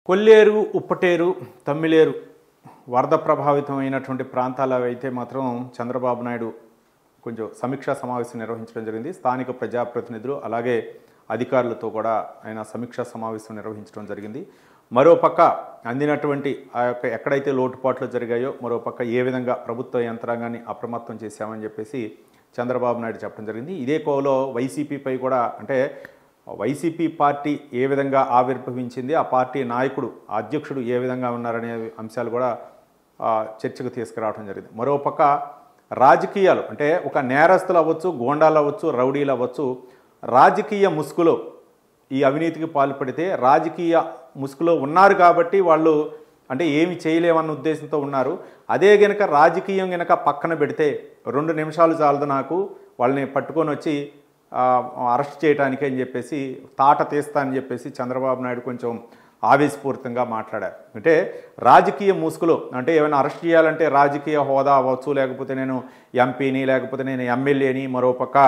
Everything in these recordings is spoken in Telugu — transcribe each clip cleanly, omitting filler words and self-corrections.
కొల్లేరు, ఉప్పటేరు, తమ్మిలేరు వరద ప్రభావితమైనటువంటి ప్రాంతాలు అయితే మాత్రం చంద్రబాబు నాయుడు కొంచెం సమీక్షా సమావేశం నిర్వహించడం జరిగింది. స్థానిక ప్రజాప్రతినిధులు అలాగే అధికారులతో కూడా ఆయన సమీక్షా సమావేశం నిర్వహించడం జరిగింది. మరోపక్క అందినటువంటి ఆ యొక్క ఎక్కడైతే లోటుపాట్లు జరిగాయో మరోపక్క ఏ విధంగా ప్రభుత్వ యంత్రాంగాన్ని అప్రమత్తం చేశామని చెప్పేసి చంద్రబాబు నాయుడు చెప్పడం జరిగింది. ఇదే కోవలో వైసీపీపై కూడా అంటే వైసీపీ పార్టీ ఏ విధంగా ఆవిర్భవించింది, ఆ పార్టీ నాయకుడు అధ్యక్షుడు ఏ విధంగా ఉన్నారనే అంశాలు కూడా చర్చకు తీసుకురావడం జరిగింది. మరోపక్క రాజకీయాలు అంటే ఒక నేరస్తులు అవ్వచ్చు, గోండాలు అవ్వచ్చు, రౌడీలు అవ్వచ్చు, రాజకీయ ముసుగులో ఈ అవినీతికి పాల్పడితే రాజకీయ ముసుగులో ఉన్నారు కాబట్టి వాళ్ళు అంటే ఏమి చేయలేమన్న ఉద్దేశంతో ఉన్నారు. అదే గనక రాజకీయం గనక పక్కన పెడితే 2 నిమిషాలు చాలదు నాకు వాళ్ళని పట్టుకొని వచ్చి అరెస్ట్ చేయడానికి అని చెప్పేసి తాట తీస్తా అని చెప్పేసి చంద్రబాబు నాయుడు కొంచెం ఆవేశపూరితంగా మాట్లాడారు. అంటే రాజకీయ ముసుగులో అంటే ఏమైనా అరెస్ట్ చేయాలంటే రాజకీయ హోదా అవ్వచ్చు, లేకపోతే నేను ఎంపీని, లేకపోతే నేను ఎమ్మెల్యేని, మరోపక్క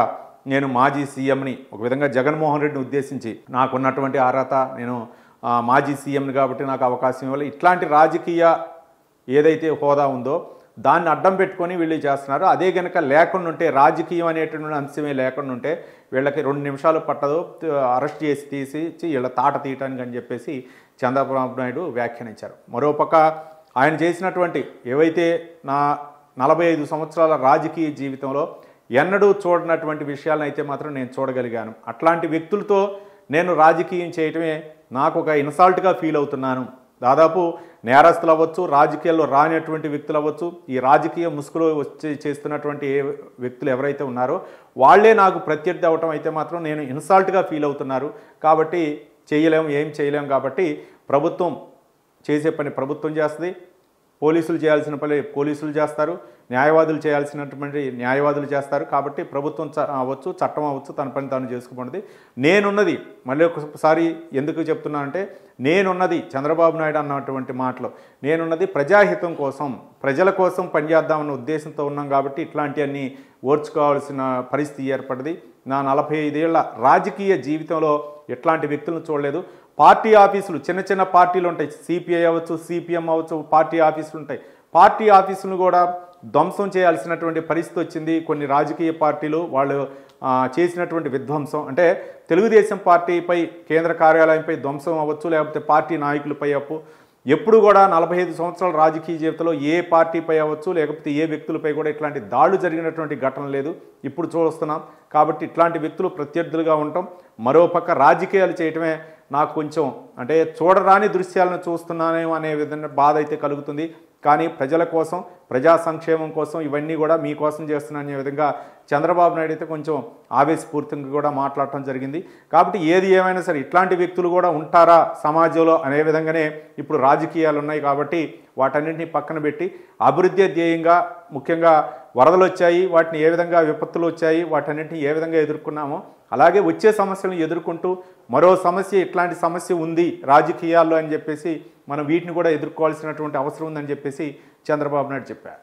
నేను మాజీ సీఎంని, ఒక విధంగా జగన్మోహన్ రెడ్డిని ఉద్దేశించి నాకున్నటువంటి అర్హత నేను మాజీ సీఎంని కాబట్టి నాకు అవకాశం ఇవ్వాలి, ఇట్లాంటి రాజకీయ ఏదైతే హోదా ఉందో దాన్ని అడ్డం పెట్టుకొని వీళ్ళు చేస్తున్నారు. అదే కనుక లేకుండా ఉంటే రాజకీయం అనేటువంటి అంశమే లేకుండా ఉంటే వీళ్ళకి 2 నిమిషాలు పట్టదు అరెస్ట్ చేసి తీసి వీళ్ళ తాట తీయటానికి అని చెప్పేసి చంద్రబాబు నాయుడు వ్యాఖ్యానించారు. మరోపక్క ఆయన చేసినటువంటి ఏవైతే నా 45 సంవత్సరాల రాజకీయ జీవితంలో ఎన్నడూ చూడనటువంటి విషయాలను అయితే మాత్రం నేను చూడగలిగాను. అట్లాంటి వ్యక్తులతో నేను రాజకీయం చేయటమే నాకు ఒక ఇన్సల్ట్గా ఫీల్ అవుతున్నాను. దాదాపు నేరస్తులు అవ్వచ్చు, రాజకీయాల్లో రానటువంటి వ్యక్తులు అవ్వచ్చు, ఈ రాజకీయ ముసుగులో వచ్చి చేస్తున్నటువంటి ఏ వ్యక్తులు ఎవరైతే ఉన్నారో వాళ్లే నాకు ప్రత్యర్థి అవ్వటం అయితే మాత్రం నేను ఇన్సల్ట్గా ఫీల్ అవుతున్నారు. కాబట్టి ఏం చేయలేం కాబట్టి ప్రభుత్వం చేసే పని ప్రభుత్వం చేస్తుంది, పోలీసులు చేయాల్సిన పని పోలీసులు చేస్తారు, న్యాయవాదులు చేయాల్సినటువంటి న్యాయవాదులు చేస్తారు. కాబట్టి ప్రభుత్వం అవ్వచ్చు, చట్టం అవ్వచ్చు, తన పని తాను చేసుకుంటుంది. నేనున్నది మళ్ళీ ఒకసారి ఎందుకు చెప్తున్నానంటే నేనున్నది చంద్రబాబు నాయుడు అన్నటువంటి మాటలు నేనున్నది ప్రజాహితం కోసం, ప్రజల కోసం పనిచేద్దామన్న ఉద్దేశంతో ఉన్నాం. కాబట్టి ఇట్లాంటివన్నీ ఓర్చుకోవాల్సిన పరిస్థితి ఏర్పడింది. నా 45 ఏళ్ల రాజకీయ జీవితంలో ఇట్లాంటి వ్యక్తులను చూడలేదు. పార్టీ ఆఫీసులు చిన్న చిన్న పార్టీలు ఉంటాయి, సిపిఐ అవ్వచ్చు, సిపిఎం అవ్వచ్చు, పార్టీ ఆఫీసులు ఉంటాయి. పార్టీ ఆఫీసులను కూడా ధ్వంసం చేయాల్సినటువంటి పరిస్థితి వచ్చింది. కొన్ని రాజకీయ పార్టీలు వాళ్ళు చేసినటువంటి విధ్వంసం అంటే తెలుగుదేశం పార్టీపై కేంద్ర కార్యాలయంపై ధ్వంసం అవ్వచ్చు, లేకపోతే పార్టీ నాయకులపై ఎప్పుడు కూడా 45 సంవత్సరాల రాజకీయ జీవితంలో ఏ పార్టీపై అవ్వచ్చు, లేకపోతే ఏ వ్యక్తులపై కూడా ఇట్లాంటి దాడులు జరిగినటువంటి ఘటన లేదు, ఇప్పుడు చూస్తున్నాం. కాబట్టి ఇట్లాంటి వ్యక్తులు ప్రత్యర్థులుగా ఉండటం, మరోపక్క రాజకీయాలు చేయటమే నాకు కొంచెం అంటే చూడరాని దృశ్యాలను చూస్తున్నానేమో అనే విధంగా బాధ అయితే కలుగుతుంది. కానీ ప్రజల కోసం, ప్రజా సంక్షేమం కోసం ఇవన్నీ కూడా మీకోసం చేస్తున్నానే విధంగా చంద్రబాబు నాయుడు అయితే కొంచెం ఆవేశపూరితంగా కూడా మాట్లాడటం జరిగింది. కాబట్టి ఏది ఏమైనా సరే ఇట్లాంటి వ్యక్తులు కూడా ఉంటారా సమాజంలో అనే విధంగానే ఇప్పుడు రాజకీయాలు ఉన్నాయి. కాబట్టి వాటన్నింటినీ పక్కన పెట్టి అభివృద్ధి ధ్యేయంగా ముఖ్యంగా వరదలు వచ్చాయి, వాటిని ఏ విధంగా విపత్తులు వచ్చాయి, వాటన్నింటినీ ఏ విధంగా ఎదుర్కొన్నామో అలాగే వచ్చే సమస్యలను ఎదుర్కొంటూ మరో సమస్య ఇట్లాంటి సమస్య ఉంది రాజకీయాల్లో అని చెప్పేసి మనం వీటిని కూడా ఎదుర్కోవాల్సినటువంటి అవసరం ఉందని చెప్పేసి చంద్రబాబు నాయుడు చెప్పారు.